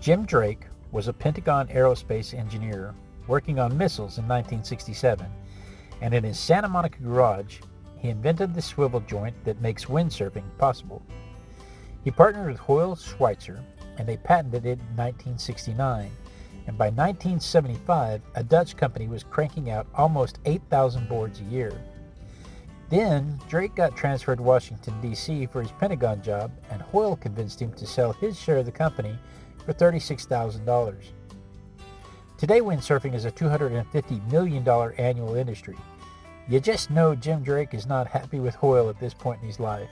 Jim Drake was a Pentagon aerospace engineer working on missiles in 1967, and in his Santa Monica garage, he invented the swivel joint that makes windsurfing possible. He partnered with Hoyle Schweitzer, and they patented it in 1969, and by 1975, a Dutch company was cranking out almost 8,000 boards a year. Then, Drake got transferred to Washington, D.C. for his Pentagon job, and Hoyle convinced him to sell his share of the company for $36,000. Today, windsurfing is a $250 million annual industry. You just know Jim Drake is not happy with Hoyle at this point in his life.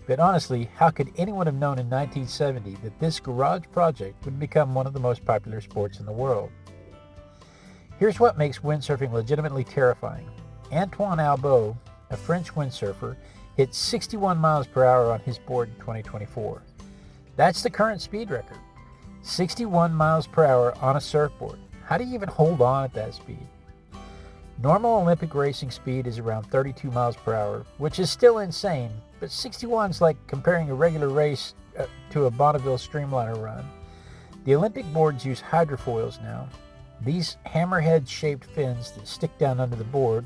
But honestly, how could anyone have known in 1970 that this garage project would become one of the most popular sports in the world? Here's what makes windsurfing legitimately terrifying. Antoine Albeau, a French windsurfer, hit 61 miles per hour on his board in 2024. That's the current speed record. 61 miles per hour on a surfboard. How do you even hold on at that speed? Normal Olympic racing speed is around 32 miles per hour, which is still insane, but 61 is like comparing a regular race to a Bonneville Streamliner run. The Olympic boards use hydrofoils now. These hammerhead-shaped fins that stick down under the board,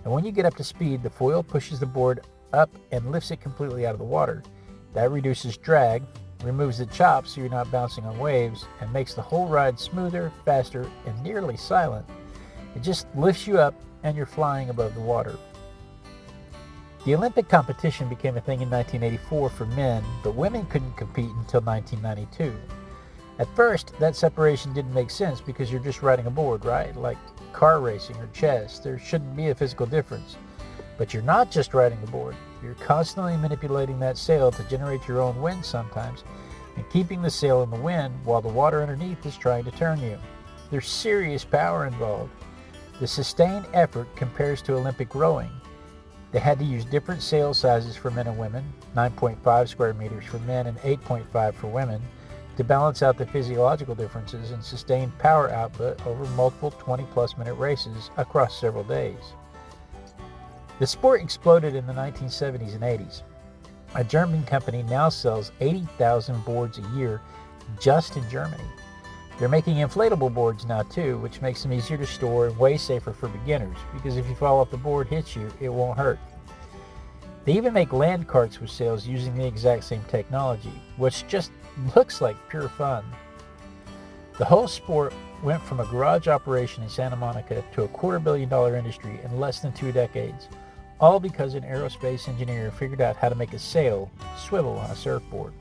and when you get up to speed, the foil pushes the board up and lifts it completely out of the water. That reduces drag, removes the chop so you're not bouncing on waves, and makes the whole ride smoother, faster, and nearly silent. It just lifts you up and you're flying above the water. The Olympic competition became a thing in 1984 for men, but women couldn't compete until 1992. At first, that separation didn't make sense because you're just riding a board, right? Like car racing or chess, there shouldn't be a physical difference. But you're not just riding the board. You're constantly manipulating that sail to generate your own wind sometimes, and keeping the sail in the wind while the water underneath is trying to turn you. There's serious power involved. The sustained effort compares to Olympic rowing. They had to use different sail sizes for men and women, 9.5 square meters for men and 8.5 for women, to balance out the physiological differences and sustained power output over multiple 20-plus minute races across several days. The sport exploded in the 1970s and 80s. A German company now sells 80,000 boards a year just in Germany. They're making inflatable boards now too, which makes them easier to store and way safer for beginners, because if you fall off the board hits you, it won't hurt. They even make land carts with sails using the exact same technology, which just looks like pure fun. The whole sport went from a garage operation in Santa Monica to a $250 million industry in less than 2 decades, all because an aerospace engineer figured out how to make a sail swivel on a surfboard.